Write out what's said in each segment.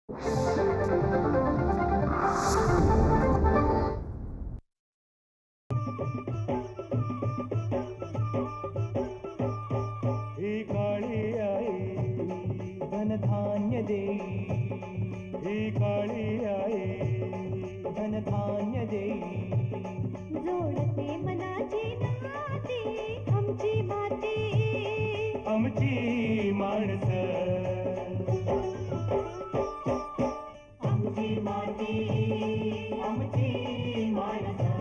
ही काळी आई धनधान्य देई, ही काळी आई धनधान्य देई. जोडते मनाची नाती आमची माती, आमची माणसं, आमची माती, आमची माणसं,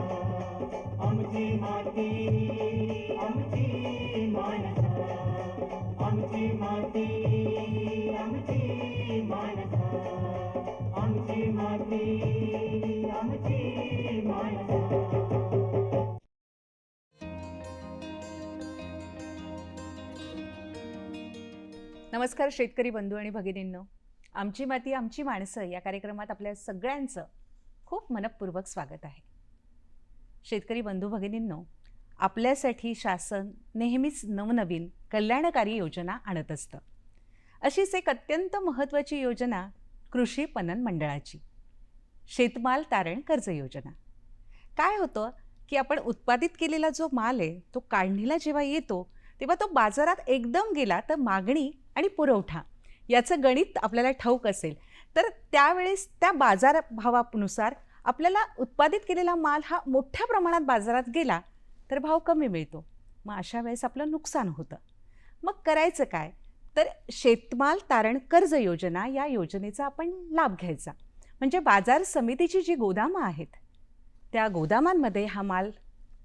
आमची माती, आमची माणसं, आमची माती, आमची माणसं, आमची माती, आमची माणसं. नमस्कार शेतकरी बंधू आणि भगिनींनो, आमची माती आमची माणसं या कार्यक्रमात आपल्या सगळ्यांचं खूप मनपूर्वक स्वागत आहे. शेतकरी बंधू भगिनींनो, आपल्यासाठी शासन नेहमीच नवनवीन कल्याणकारी योजना आणत असतं. अशीच एक अत्यंत महत्त्वाची योजना कृषी पणन मंडळाची शेतमाल तारण कर्ज योजना. काय होतं की आपण उत्पादित केलेला जो माल आहे तो काढणीला जेव्हा येतो तेव्हा तो बाजारात एकदम गेला तर मागणी आणि पुरवठा याचं गणित आपल्याला ठाऊक असेल तर त्यावेळेस त्या बाजारभावानुसार आपल्याला उत्पादित केलेला माल हा मोठ्या प्रमाणात बाजारात गेला तर भाव कमी मिळतो. मग अशा वेळेस आपलं नुकसान होतं. मग करायचं काय? तर शेतमाल तारण कर्ज योजना या योजनेचा आपण लाभ घ्यायचा. म्हणजे बाजार समितीची जी गोदामं आहेत त्या गोदामांमध्ये हा माल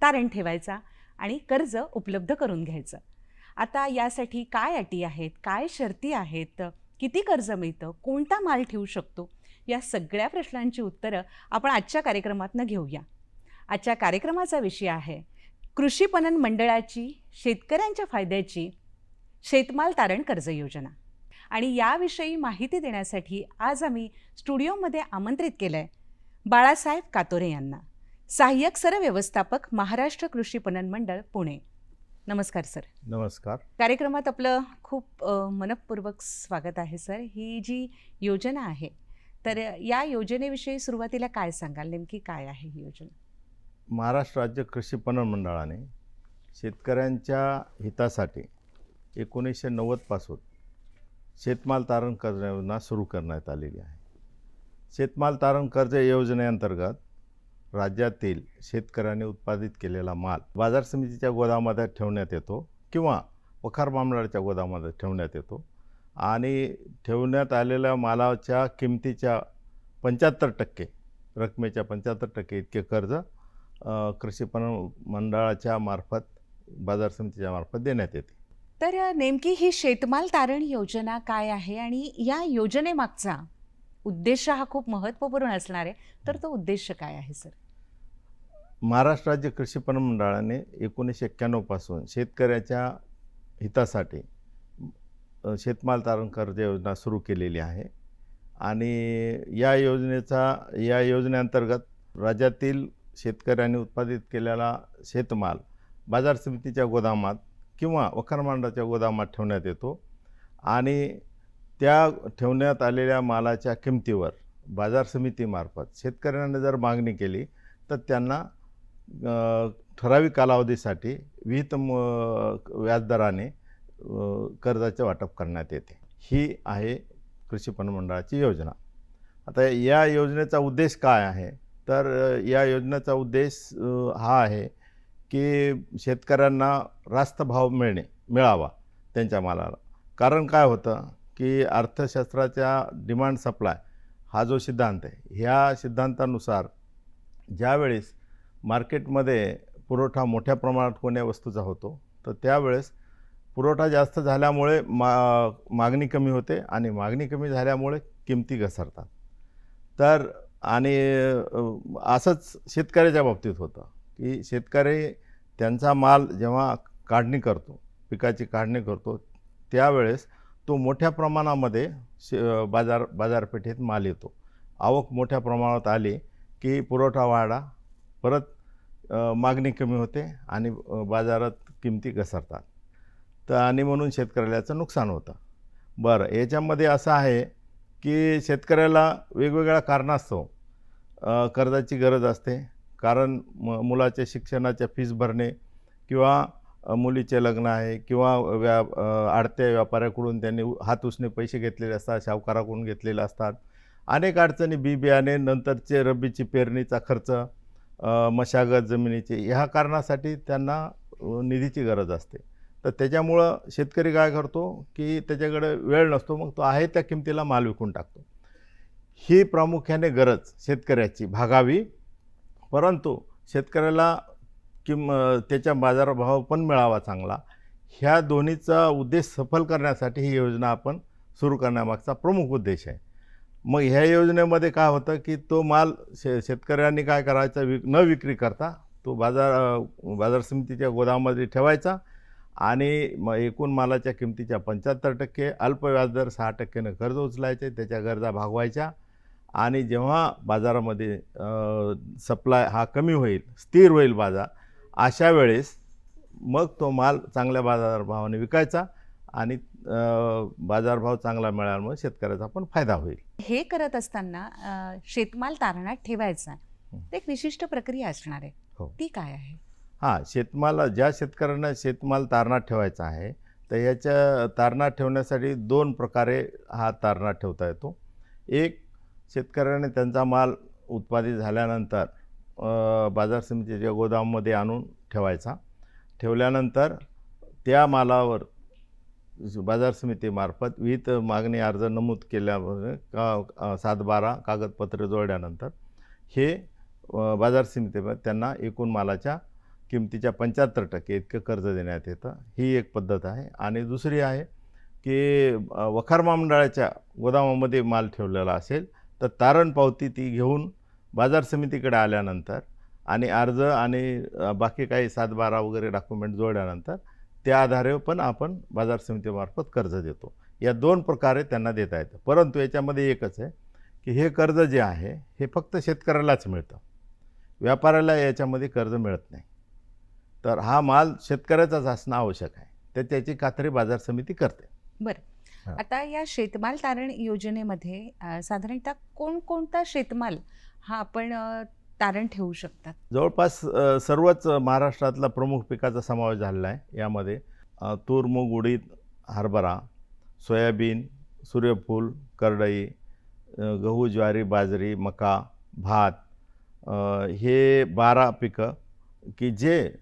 तारण ठेवायचा आणि कर्ज उपलब्ध करून घ्यायचं. आता यासाठी काय अटी आहेत, काय शर्ती आहेत, किती कर्ज मिळतं, कोणता माल ठेवू शकतो, या सगळ्या प्रश्नांची उत्तरं आपण आजच्या कार्यक्रमातनं घेऊया. आजच्या कार्यक्रमाचा विषय आहे कृषी पणन मंडळाची शेतकऱ्यांच्या फायद्याची शेतमाल तारण कर्ज योजना. आणि याविषयी माहिती देण्यासाठी आज आम्ही स्टुडिओमध्ये आमंत्रित केलं आहे बाळासाहेब कातोरे यांना, सहाय्यक सरव्यवस्थापक महाराष्ट्र कृषी पणन मंडळ पुणे. नमस्कार सर. नमस्कार. कार्यक्रमात आपलं खूप मनपूर्वक स्वागत आहे सर. ही जी योजना आहे तर या योजनेविषयी सुरुवातीला काय सांगाल, नेमकी काय आहे ही योजना? महाराष्ट्र राज्य कृषी पणन मंडळाने शेतकऱ्यांच्या हितासाठी 1990 पासून शेतमाल तारण कर्ज योजना सुरू करण्यात आलेली आहे. शेतमाल तारण कर्ज योजनेअंतर्गत राज्यातील शेतकऱ्यांनी उत्पादित केलेला माल बाजार समितीच्या गोदामामध्ये ठेवण्यात येतो किंवा वखार मंडळाच्या गोदामामध्ये ठेवण्यात येतो आणि ठेवण्यात आलेल्या मालाच्या किमतीच्या 75% रकमेच्या 75% इतके कर्ज कृषी पणन मंडळाच्या मार्फत बाजार समितीच्या मार्फत देण्यात येते. तर नेमकी ही शेतमाल तारण योजना काय आहे आणि या योजनेमागचा उद्देश हा खूप महत्त्वपूर्ण असणार आहे, तर तो उद्देश काय आहे सर? महाराष्ट्र राज्य कृषी पणन मंडळाने 1991 पासून शेतकऱ्याच्या हितासाठी शेतमाल तारण कर्ज योजना सुरू केलेली आहे आणि या योजनेअंतर्गत राज्यातील शेतकऱ्यांनी उत्पादित केलेला शेतमाल बाजार समितीच्या गोदामात किंवा वखार मंडळाच्या गोदामात ठेवण्यात येतो आणि त्या ठेवण्यात आलेल्या मालाच्या किमतीवर बाजार समितीमार्फत शेतकऱ्यांनी जर मागणी केली तर त्यांना ठराविक कालावधीसाठी विहित व्याजदराने कर्जाचे वाटप करण्यात येते. ही आहे कृषी पणन मंडळाची योजना. आता या योजनेचा उद्देश काय आहे? तर या योजनेचा उद्देश हा आहे की शेतकऱ्यांना रास्त भाव मिळावा त्यांच्या मालाला. कारण काय होतं की अर्थशास्त्राच्या डिमांड सप्लाय हा जो सिद्धांत आहे, ह्या सिद्धांतानुसार ज्यावेळेस मार्केटमध्ये पुरवठा मोठ्या प्रमाणात कोण्या वस्तूचा होतो तर त्यावेळेस पुरवठा जास्त झाल्यामुळे मागणी कमी होते आणि मागणी कमी झाल्यामुळे किमती घसरतात. तर आणि असंच शेतकऱ्याच्या बाबतीत होतं की शेतकरी त्यांचा माल जेव्हा काढणी करतो, पिकाची काढणी करतो, त्यावेळेस तो मोठ्या प्रमाणामध्ये बाजारपेठेत माल येतो. आवक मोठ्या प्रमाणात आली की पुरवठा वाढा, परत मागणी कमी होते आणि बाजारात किमती घसरतात. तर आणि म्हणून शेतकऱ्याचं नुकसान होतं. बरं, याच्यामध्ये असं आहे की शेतकऱ्याला वेगवेगळ्या कारणास्तव कर्जाची गरज असते. कारण मुलाच्या शिक्षणाच्या फीस भरणे किंवा मुलीचे लग्न आहे किंवा आडत्या व्यापाऱ्याकडून त्यांनी हात उसने पैसे घेतलेले असतात, सावकाराकडून घेतलेले असतात. अनेक अडचणी, बी बियाणे, नंतरचे रब्बीची पेरणीचा खर्च, मशागत जमिनीची, ह्या कारणासाठी त्यांना निधीची गरज असते. तर त्याच्यामुळं शेतकरी काय करतो की त्याच्याकडे वेळ नसतो, मग तो आहे त्या किमतीला माल विकून टाकतो. ही प्रामुख्याने गरज शेतकऱ्याची भागावी, परंतु शेतकऱ्याला त्याच्या बाजारभाव पण मिळावा चांगला, ह्या दोन्हीचा उद्देश सफल करण्यासाठी ही योजना आपण सुरू करण्यामागचा प्रमुख उद्देश आहे. मग ह्या योजनेमध्ये काय होतं की तो माल शेतकऱ्यांनी काय करायचा, न विक्री करता तो बाजार समितीच्या गोदामामध्ये ठेवायचा आणि मग एकूण मालाच्या किमतीच्या 75% अल्प व्याजदर 6% कर्ज उचलायचे, त्याच्या गरजा भागवायच्या. आणि जेव्हा बाजारामध्ये सप्लाय हा कमी होईल, स्थिर होईल बाजार, अशा वेळेस मग तो माल चांगल्या बाजारभावाने विकायचा आणि बाजारभाव चांगला मिळाल्यामुळे शेतकऱ्याचा पण फायदा होईल. हे करत असताना शेतमाल तारणात ठेवायचा ते एक विशिष्ट प्रक्रिया असणार आहे, हो. ती काय आहे? हां, ज्या शेतकऱ्यांना शेतमाल तारणात ठेवायचा आहे तर याच्या तारणात ठेवण्यासाठी 2 प्रकारे हा तारणात ठेवता येतो. एक, शेतकऱ्याने त्यांचा माल उत्पादित झाल्यानंतर बाजार समितीच्या गोदामामध्ये आणून ठेवायचा. ठेवल्यानंतर त्या मालावर बाजार समितीमार्फत विहित मागणी अर्ज नमूद केल्यावर 7/12 कागदपत्रे जोडल्यानंतर हे बाजार समितीमध्ये त्यांना एकूण मालाच्या किमतीच्या 75% इतकं कर्ज देण्यात येतं. ही एक पद्धत आहे. आणि दुसरी आहे की वखार महामंडळाच्या गोदामामध्ये माल ठेवलेला असेल तर तारण पावती ती घेऊन बाजार समितीकडे आल्यानंतर आणि अर्ज आणि बाकी काही 7/12 वगैरे डॉक्युमेंट जोडल्यानंतर त्या आधारे पण आपण बाजार समितीमार्फत कर्ज देतो. या 2 प्रकारे त्यांना देता येतं. परंतु याच्यामध्ये एकच आहे की हे कर्ज जे आहे हे फक्त शेतकऱ्यालाच मिळतं, व्यापाऱ्याला याच्यामध्ये कर्ज मिळत नाही. तर हा माल शेतकऱ्याचाच असणं आवश्यक आहे, तर त्याची खात्री बाजार समिती करते. बरं, हां. आता या शेतमाल तारण योजनेमध्ये साधारणतः कोणकोणता शेतमाल हा आपण तारण ठेवू शकतात? जवळपास सर्वच महाराष्ट्रातला प्रमुख पिकाचा समावेश झालेला आहे. यामध्ये तूर, मूग, उडीद, हरभरा, सोयाबीन, सूर्यफूल, करडई, गहू, ज्वारी, बाजरी, मका, भात, हे 12 पिकं की जे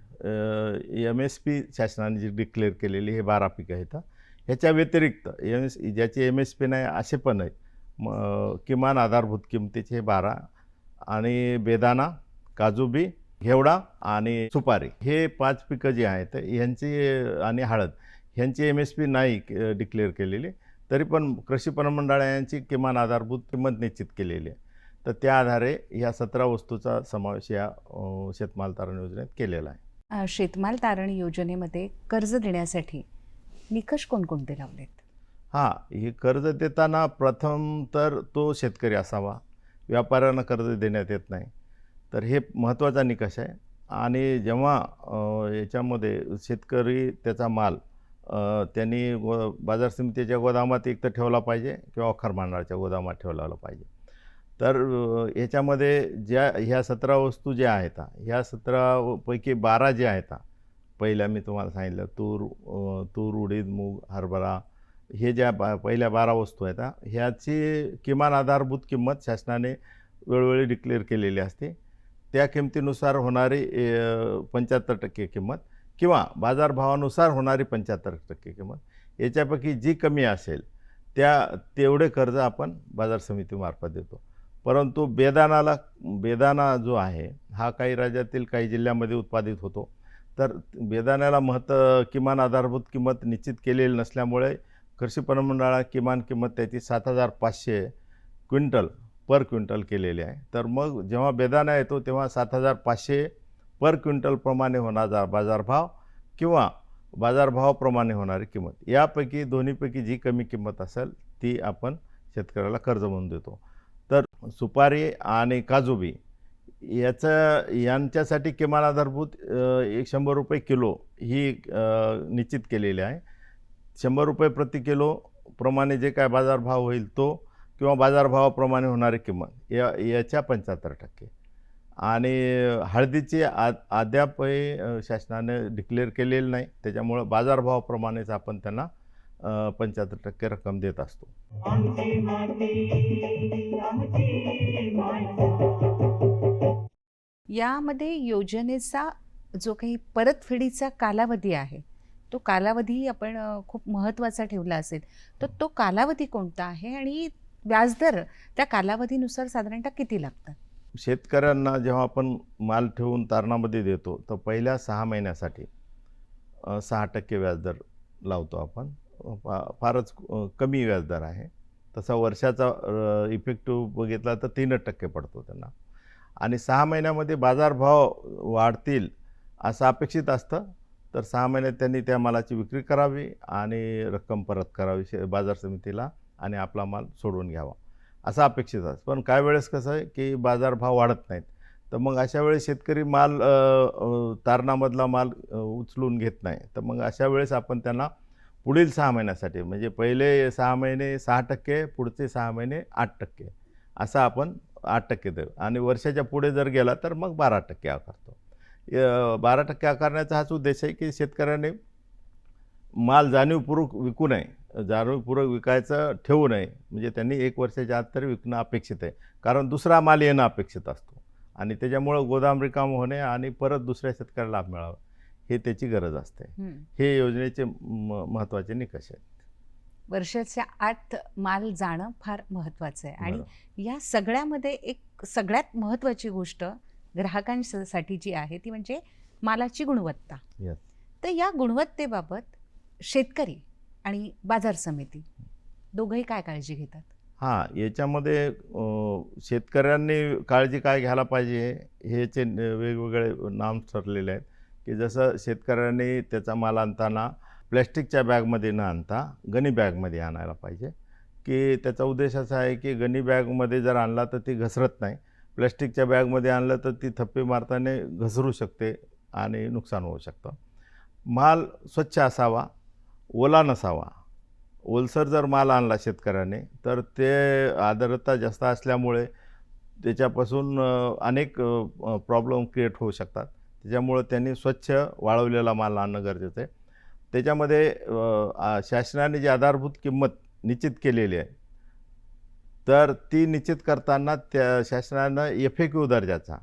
MSP शासनाने जी डिक्लेअर केलेली हे 12 पिकं आहेत. ह्याच्या व्यतिरिक्त ज्याची MSP नाही असे पण आहेत. किमान आधारभूत किमतीचे हे 12 आणि बेदाणा, काजूबी, घेवडा आणि सुपारी, हे 5 पिकं जी आहेत ह्यांची आणि हळद ह्यांची MSP नाही डिक्लेअर केलेली, तरी पण कृषी पणन यांची किमान आधारभूत किंमत निश्चित केलेली आहे. तर त्या आधारे ह्या 17 वस्तूचा समावेश या शेतमाल तारण योजनेत केलेला आहे. शेतमाल तारण योजनेमध्ये कर्ज देण्यासाठी निकष कोणकोणते लावलेत? हे कर्ज देताना प्रथम तर तो शेतकरी असावा, व्यापाऱ्यांना कर्ज देण्यात येत नाही, तर हे महत्त्वाचा निकष आहे. आणि जेव्हा याच्यामध्ये शेतकरी त्याचा माल त्यांनी बाजार समितीच्या गोदामात एक तर ठेवला पाहिजे किंवा वखार महामंडळाच्या गोदामात ठेवला पाहिजे. तर याच्यामध्ये ह्या 17 वस्तू ज्या आहेत, ह्या 17 पैकी 12 जे आहेत, पहिल्या मी तुम्हाला सांगितलं तूर, उडीद, मूग, हरभरा, हे ज्या पहिल्या 12 वस्तू आहेत ह्याची किमान आधारभूत किंमत शासनाने वेळोवेळी डिक्लेअर केलेली असते. त्या किमतीनुसार होणारी 75% किंमत किंवा बाजारभावानुसार होणारी 75% किंमत, याच्यापैकी जी कमी असेल तेवढे कर्ज आपण बाजार समितीमार्फत देतो. परंतु बेदाणा जो आहे हा काही राज्यातील काही जिल्ह्यामध्ये उत्पादित होतो, तर बेदाण्याला किमान आधारभूत किंमत निश्चित केलेली नसल्यामुळे कृषी पणन मंडळाला किमान किंमत त्याची 7,500 पर क्विंटल केलेली आहे. तर मग जेव्हा बेदाणा येतो तेव्हा 7,500 पर क्विंटलप्रमाणे होणारा बाजारभाव किंवा बाजारभावाप्रमाणे होणारी किंमत, यापैकी दोन्हीपैकी जी कमी किंमत असेल ती आपण शेतकऱ्याला कर्ज म्हणून देतो. तर सुपारी आणि काजूबी यांच्यासाठी किमान आधारभूत 100 रुपये किलो ही निश्चित केलेली आहे. 100 रुपये प्रति किलो प्रमाणे जे काय बाजारभाव होईल तो किंवा बाजारभावाप्रमाणे होणारी किंमत याच्या 75%. आणि हळदीची अद्यापही शासनाने डिक्लेअर केलेली नाही, त्याच्यामुळं बाजारभावाप्रमाणेच आपण त्यांना 75% रक्कम देत असतो. आमची माती आमची माणसं. यामध्ये योजनेचा जो काही परतफेडीचा कालावधी आहे तो कालावधी आपण खूप महत्त्वाचा ठेवला असेल, तर तो कालावधी कोणता आहे आणि व्याजदर त्या कालावधीनुसार साधारणतः किती लागतात? शेतकऱ्यांना जेव्हा आपण माल ठेवून तारणामध्ये देतो तर पहिल्या 6 महिन्यासाठी 6% व्याजदर लावतो आपण. फारच कमी व्याजदर आहे. तसा वर्षाचा इफेक्टिव्ह बघितला तर 3% पडतो त्यांना. आणि 6 महिन्यामध्ये बाजारभाव वाढतील असं अपेक्षित असतं, तर 6 महिन्यात त्यांनी त्या मालाची विक्री करावी आणि रक्कम परत करावी बाजार समितीला आणि आपला माल सोडून घ्यावा असं अपेक्षित असतं. पण काही वेळेस कसं आहे की बाजारभाव वाढत नाहीत, तर मग अशा वेळेस शेतकरी माल तारणामधला माल उचलून घेत नाही. तर मग अशा वेळेस आपण त्यांना पुढील 6 महिन्यासाठी म्हणजे पहिले 6 महिने 6%, पुढचे 6 महिने 8% असं आपण 8% देऊ आणि वर्षाच्या पुढे जर गेला तर मग 12% आकारतो. 12% आकारण्याचा हाच उद्देश आहे की शेतकऱ्याने माल जाणीवपूर्वक विकू नये, जाणीवपूर्वक विकायचं ठेवू नये. म्हणजे त्यांनी 1 वर्षाच्या आत तरी विकणं अपेक्षित आहे, कारण दुसरा माल येणं अपेक्षित असतो आणि त्याच्यामुळं गोदाम रिकाम होणे आणि परत दुसऱ्या शेतकऱ्याला लाभ मिळावा हे त्याची गरज असते. हे योजनेचे महत्त्वाचे निकष आहेत. वर्षाच्या आत माल जाणं फार महत्त्वाचं आहे आणि या सगळ्यामध्ये एक सगळ्यात महत्त्वाची गोष्ट ग्राहकांसाठी जी आहे ती म्हणजे मालाची गुणवत्ता. Yes. तर या गुणवत्तेबाबत शेतकरी आणि बाजार समिती दोघंही काय काळजी घेतात? हां, याच्यामध्ये शेतकऱ्यांनी काळजी काय घ्यायला पाहिजे ह्याचे वेगवेगळे नाम ठरलेले आहेत की जसं शेतकऱ्यांनी त्याचा माल आणताना प्लॅस्टिकच्या बॅगमध्ये न आणता गनी बॅगमध्ये आणायला पाहिजे. की त्याचा उद्देश असा आहे की गनी बॅगमध्ये जर आणला तर ती घसरत नाही, प्लॅस्टिकच्या बॅगमध्ये आणलं तर ती थप्पी मारताना घसरू शकते आणि नुकसान होऊ शकतं. माल स्वच्छ असावा, ओला नसावा. ओलसर जर माल आणला शेतकऱ्याने तर ते आर्द्रता जास्त असल्यामुळे त्याच्यापासून अनेक प्रॉब्लेम क्रिएट होऊ शकतात. त्याच्यामुळं त्यांनी स्वच्छ वाळवलेला माल आणणं गरजेचं आहे. त्याच्यामध्ये शासनाने जी आधारभूत किंमत निश्चित केलेली आहे तर ती निश्चित करताना त्या शासनानं FAQ दर्जाचा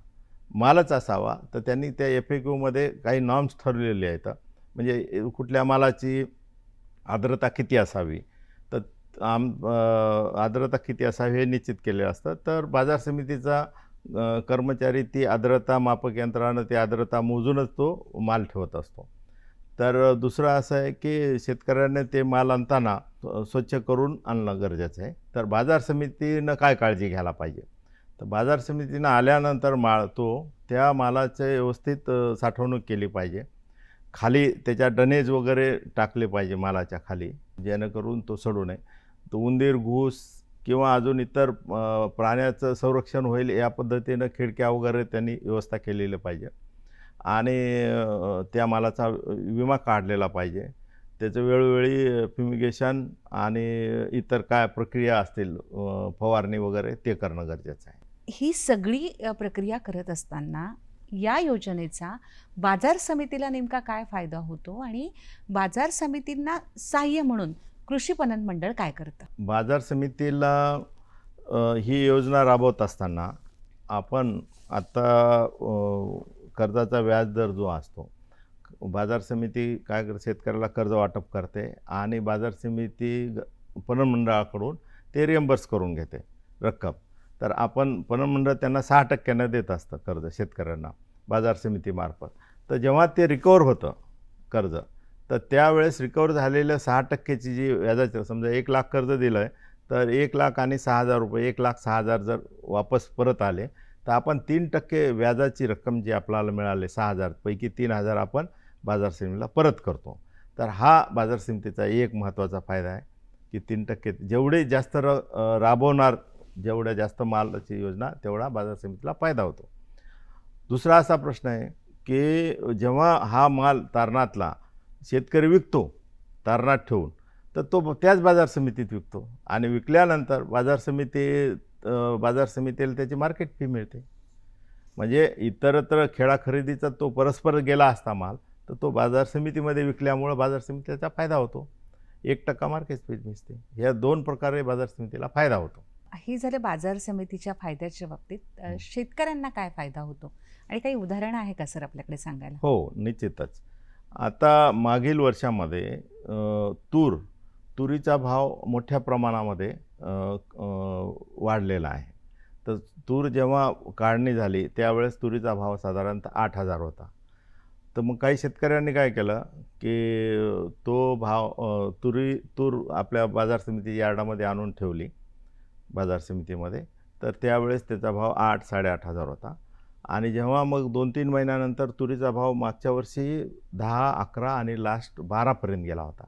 मालच असावा. तर त्यांनी त्या FAQमध्ये काही नॉर्म्स ठरवलेले आहेत. म्हणजे कुठल्या मालाची आर्द्रता किती असावी, तर आर्द्रता किती असावी हे निश्चित केलेलं असतं. तर बाजार समितीचा कर्मचारी ती आर्द्रता मापक यंत्रानं ती आर्द्रता मोजूनच तो माल ठेवत असतो. तर दुसरं असं आहे की शेतकऱ्याने ते माल आणताना स्वच्छ करून आणणं गरजेचं आहे. तर बाजार समितीनं काय काळजी घ्यायला पाहिजे, तर बाजार समितीनं आल्यानंतर माल त्या मालाचे व्यवस्थित साठवणूक केली पाहिजे. खाली त्याच्या डनेज वगैरे टाकले पाहिजे मालाच्या खाली, जेणेकरून तो सडू नये. तो उंदीर, घूस किंवा अजून इतर प्राण्याचं संरक्षण होईल या पद्धतीनं खिडक्या वगैरे त्यांनी व्यवस्था केलेली पाहिजे. आणि त्या मालाचा विमा काढलेला पाहिजे. त्याचं वेळोवेळी फ्युमिगेशन आणि इतर काय प्रक्रिया असतील फवारणी वगैरे ते करणं गरजेचं आहे. ही सगळी प्रक्रिया करत असताना या योजनेचा बाजार समितीला नेमका काय फायदा होतो आणि बाजार समितींना सहाय्य म्हणून कृषी पणन मंडळ काय करतं? बाजार समितीला ही योजना राबवत असताना आपण आता कर्जाचा व्याजदर जो असतो, बाजार समिती काय करते, शेतकऱ्याला कर्ज वाटप करते आणि बाजार समिती पणन मंडळाकडून ते रिएम्बर्स करून घेते रक्कम. तर आपण पणन मंडळ त्यांना 6% देत असतं कर्ज शेतकऱ्यांना बाजार समितीमार्फत. तर जेव्हा ते रिकवर होतं कर्ज, तर त्यावेळेस रिकवर झालेल्या 6%ची जी व्याजाची, समजा 1 लाख कर्ज दिलं आहे तर 1 लाख आणि 6,000 रुपये, 1,06,000 जर वापस परत आले तर आपण 3% व्याजाची रक्कम जी आपल्याला मिळाले 6,000 पैकी 3,000 आपण बाजार समितीला परत करतो. तर हा बाजार समितीचा एक महत्त्वाचा फायदा आहे की 3% जेवढे जास्त राबवणार, जेवढ्या जास्त मालाची योजना तेवढा बाजार समितीला फायदा होतो. दुसरा असा प्रश्न आहे की जेव्हा हा माल तारणातला शेतकरी विकतो तारणात ठेवून, तर तो त्याच बाजार समितीत विकतो आणि विकल्यानंतर बाजार समितीला त्याची मार्केट फी मिळते. म्हणजे इतरत्र खेळा खरेदीचा तो परस्पर गेला असता माल, तर तो बाजार समितीमध्ये विकल्यामुळं बाजार समितीचा फायदा होतो. 1% मार्केट फी मिळते. या 2 प्रकारे बाजार समितीला फायदा होतो. ही झालं बाजार समितीच्या फायद्याच्या बाबतीत. शेतकऱ्यांना काय फायदा होतो आणि काही उदाहरणं आहे का सर आपल्याकडे सांगायला? हो, निश्चितच. आता मागील वर्षामध्ये तुरीचा भाव मोठ्या प्रमाणामध्ये वाढलेला आहे. तर तूर जेव्हा काढणी झाली त्यावेळेस तुरीचा भाव साधारणतः 8,000 होता. तर मग काही शेतकऱ्यांनी काय केलं की तो भाव तूर आपल्या बाजार समिती यार्डामध्ये आणून ठेवली बाजार समितीमध्ये. तर त्यावेळेस त्याचा भाव 8,000-8,500 होता आणि जेव्हा मग 2-3 महिन्यानंतर तुरीचा भाव मागच्या वर्षी 10, 11 आणि लास्ट 12पर्यंत गेला होता.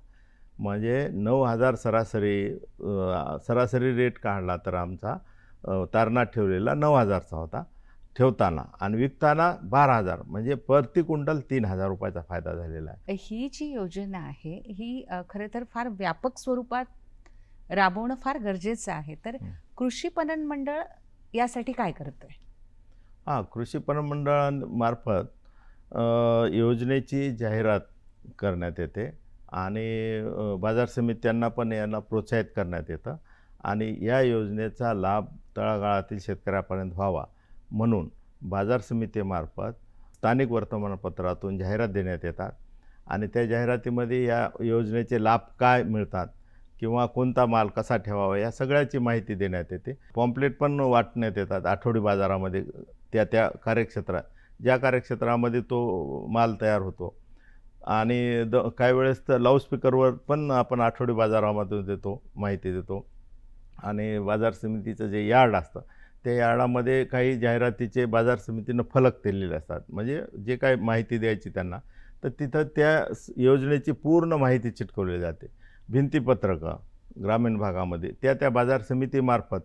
म्हणजे 9,000 सरासरी रेट काढला तर आमचा तारणात ठेवलेला 9,000चा होता ठेवताना आणि विकताना 12,000, म्हणजे प्रति क्विंटल 3,000 रुपयाचा फायदा झालेला आहे. ही जी योजना आहे ही खरं तर फार व्यापक स्वरूपात राबवणं फार गरजेचं आहे. तर कृषी पणन मंडळ यासाठी काय करतंय? कृषी पणन मंडळामार्फत योजनेची जाहिरात करण्यात येते आणि बाजार समित्यांना पण यांना प्रोत्साहित करण्यात येतं आणि या योजनेचा लाभ तळागाळातील शेतकऱ्यापर्यंत व्हावा म्हणून बाजार समितीमार्फत स्थानिक वर्तमानपत्रातून जाहिरात देण्यात येतात आणि त्या जाहिरातीमध्ये या योजनेचे लाभ काय मिळतात किंवा कोणता माल कसा ठेवावा या सगळ्याची माहिती देण्यात येते. पॉम्पलेट पण वाटण्यात येतात आठवडी बाजारामध्ये त्या कार्यक्षेत्रात ज्या कार्यक्षेत्रामध्ये तो माल तयार होतो आणि काही वेळेस तर लाऊडस्पीकरवर पण आपण आठवडी बाजारामधून माहिती देतो आणि बाजार समितीचं जे यार्ड असतं त्या यार्डामध्ये काही जाहिरातीचे बाजार समितीनं फलक दिलेले असतात. म्हणजे जे काय माहिती द्यायची त्यांना तर तिथं त्या योजनेची पूर्ण माहिती चिटकवली जाते. भिंतीपत्रकं ग्रामीण भागामध्ये त्या बाजार समितीमार्फत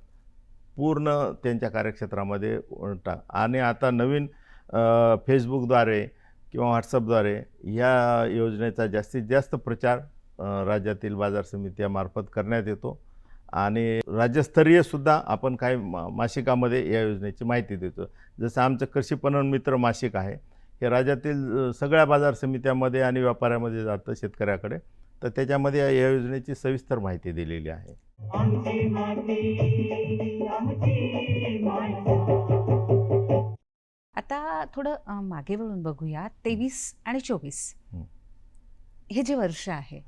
पूर्ण त्यांच्या कार्यक्षेत्रामध्ये आणि आता नवीन फेसबुकद्वारे किंवा व्हॉट्सअपद्वारे या योजनेचा जास्तीत जास्त प्रचार राज्यातील बाजार समित्यामार्फत करण्यात येतो आणि राज्यस्तरीयसुद्धा आपण काही मासिकामध्ये या योजनेची माहिती देतो. जसं आमचं कृषी पणन मित्र मासिक आहे हे राज्यातील सगळ्या बाजार समित्यामध्ये आणि व्यापाऱ्यामध्ये जातं शेतकऱ्याकडे. तर त्याच्यामध्ये या योजनेची सविस्तर माहिती दिलेली आहे. आमची माती आमची माणसं. आता थोडं मागे वळून बघूया. 23 आणि 24 हे जे वर्ष आहे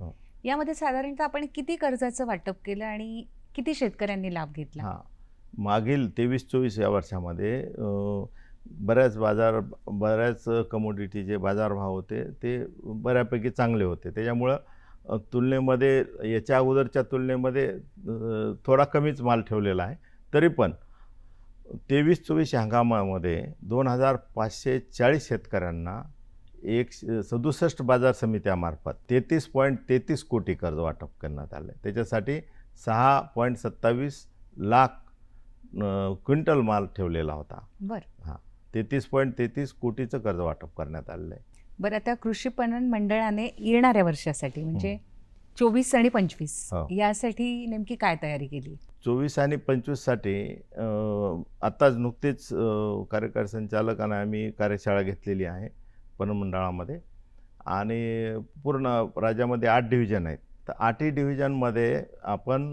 यामध्ये साधारणतः आपण किती कर्जाचं वाटप केलं आणि किती शेतकऱ्यांनी लाभ घेतला? मागील 23-24 या वर्षामध्ये बऱ्याच कमोडिटी जे बाजारभाव होते ते बऱ्यापैकी चांगले होते. त्याच्यामुळं तुलनेमध्ये याच्या अगोदरच्या तुलनेमध्ये थोडा कमीच माल ठेवलेला आहे. तरी पण 23-24 हंगामामध्ये 2,540 शेतकऱ्यांना 67 बाजार समित्यामार्फत 33.33 कोटी कर्ज वाटप करण्यात आलं आहे. त्याच्यासाठी 6.27 लाख क्विंटल माल ठेवलेला होता. बरं. 33.33 कोटीचं कर्ज वाटप करण्यात आलेलं आहे. बरं, आता कृषी पणन मंडळाने येणाऱ्या वर्षासाठी म्हणजे 24 आणि 25 यासाठी नेमकी काय तयारी केली? 24 आणि 25साठी आत्ताच नुकतेच कार्यकारी संचालकांना आम्ही कार्यशाळा घेतलेली आहे पणन मंडळामध्ये आणि पूर्ण राज्यामध्ये 8 डिव्हिजन आहेत. तर 8ही डिव्हिजनमध्ये आपण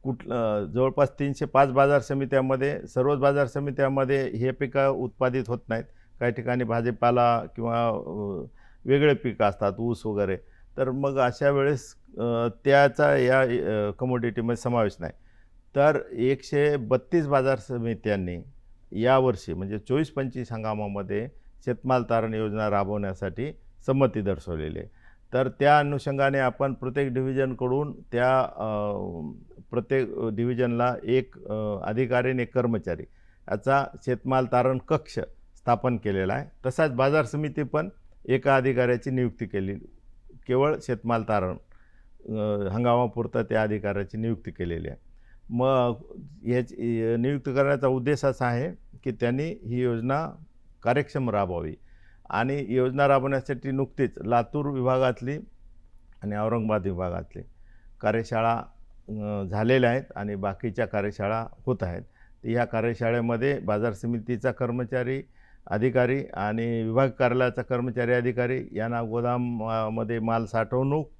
जवळपास 305 बाजार समित्यामध्ये सर्वच बाजार समित्यामध्ये हे पिकं उत्पादित होत नाहीत. काही ठिकाणी भाजीपाला किंवा वेगळे पिकं असतात, ऊस वगैरे. तर मग अशा वेळेस त्याचा या कमोडिटीमध्ये समावेश नाही. तर 132 बाजार समित्यांनी यावर्षी म्हणजे 24-25 हंगामामध्ये शेतमाल तारण योजना राबवण्यासाठी संमती दर्शवलेली आहे. तर त्या अनुषंगाने आपण प्रत्येक डिव्हिजनकडून प्रत्येक डिव्हिजनला एक अधिकारी आणि एक कर्मचारी याचा शेतमाल तारण कक्ष स्थापन केलेला आहे. तसाच बाजार समिती पण एका अधिकाऱ्याची नियुक्ती केली. केवळ शेतमाल तारण हंगामापुरता त्या अधिकाऱ्याची नियुक्ती केलेली आहे. मग याची नियुक्ती करण्याचा उद्देश असा आहे की त्यांनी ही योजना कार्यक्षम राबवावी आणि योजना राबवण्यासाठी नुकतीच लातूर विभागातली आणि औरंगाबाद विभागातले कार्यशाळा झालेल्या आहेत आणि बाकीच्या कार्यशाळा होत आहेत. या कार्यशाळेमध्ये बाजार समितीचा कर्मचारी अधिकारी आणि विभाग कार्यालयाचा कर्मचारी अधिकारी यांना गोदाममध्ये माल साठवणूक,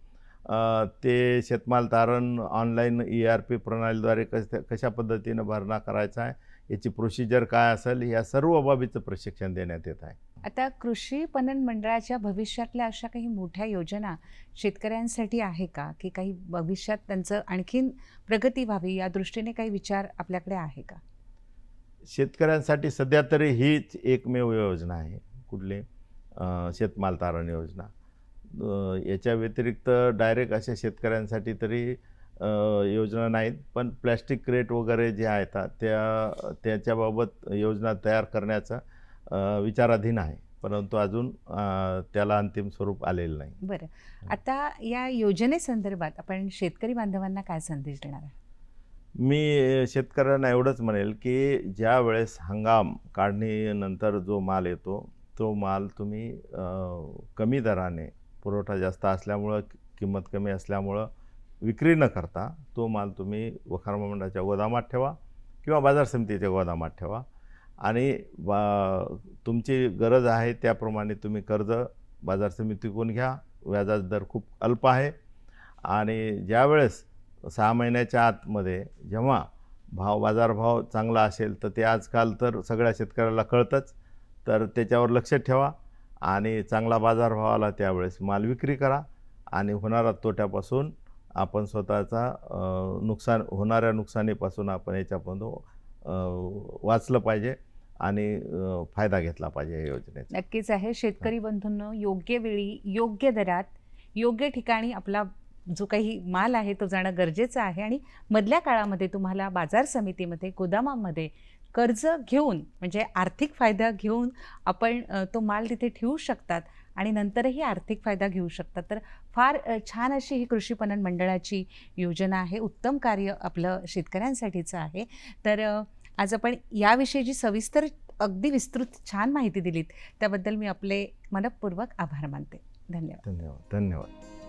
ते शेतमाल तारण ऑनलाईन ERP प्रणालीद्वारे कशा पद्धतीनं भरणा करायचा आहे, याची प्रोसिजर काय असेल, या सर्व बाबीचं प्रशिक्षण देण्यात येत आहे. आता कृषी पणन मंडळाच्या भविष्यातल्या अशा काही मोठ्या योजना शेतकऱ्यांसाठी आहे का, की काही भविष्यात त्यांचं आणखीन प्रगती व्हावी या दृष्टीने काही विचार आपल्याकडे आहे का? शेतकऱ्यांसाठी सध्या तरी हीच एकमेव योजना आहे. कुठली? शेतमाल तारण योजना. याच्या व्यतिरिक्त डायरेक्ट अशा शेतकऱ्यांसाठी तरी योजना नाहीत, पण प्लॅस्टिक क्रेट वगैरे जे आहेत त्याच्याबाबत योजना तयार करण्याचा विचाराधीन आहे, परंतु अजून त्याला अंतिम स्वरूप आलेलं नाही. बरं, आता या योजनेसंदर्भात आपण शेतकरी बांधवांना काय संदेश देणार आहे? मी शेतकऱ्यांना एवढंच म्हणेल की ज्या वेळेस हंगाम काढणीनंतर जो माल येतो तो माल तुम्ही कमी दराने, पुरवठा जास्त असल्यामुळं, किंमत कमी असल्यामुळं विक्री न करता तो माल तुम्ही वखार मंडळाच्या गोदामात ठेवा किंवा बाजार समितीच्या गोदामात ठेवा आणि तुमची गरज आहे त्याप्रमाणे तुम्ही कर्ज बाजार समितीकडून घ्या. व्याजाचा दर खूप अल्प आहे आणि ज्यावेळेस 6 महिन्याच्या आतमध्ये जेव्हा बाजारभाव चांगला असेल तर ते आजकाल तर सगळ्या शेतकऱ्याला कळतंच, तर त्याच्यावर लक्ष ठेवा आणि चांगला बाजारभाव आला त्यावेळेस माल विक्री करा आणि होणाऱ्या तोट्यापासून आपण स्वतःचा होणाऱ्या नुकसानीपासून आपण याच्यापासून वाचलं पाहिजे आणि फायदा घेतला पाहिजे या योजनेचा. नक्कीच आहे. शेतकरी बंधूंनो, योग्य वेळी, योग्य दरात, योग्य ठिकाणी आपला जो काही माल आहे तो जाणं गरजेचं आहे आणि मधल्या काळामध्ये तुम्हाला बाजार समितीमध्ये, गोदामामध्ये कर्ज घेऊन, म्हणजे आर्थिक फायदा घेऊन आपण तो माल तिथे ठेवू शकतात आणि नंतरही आर्थिक फायदा घेऊ शकतात. तर फार छान अशी ही कृषी पणन मंडळाची योजना आहे. उत्तम कार्य आपलं शेतकऱ्यांसाठीचं आहे. तर आज आपण याविषयीची सविस्तर, अगदी विस्तृत छान माहिती दिलीत, त्याबद्दल मी आपले मनःपूर्वक आभार मानते. धन्यवाद. धन्यवाद.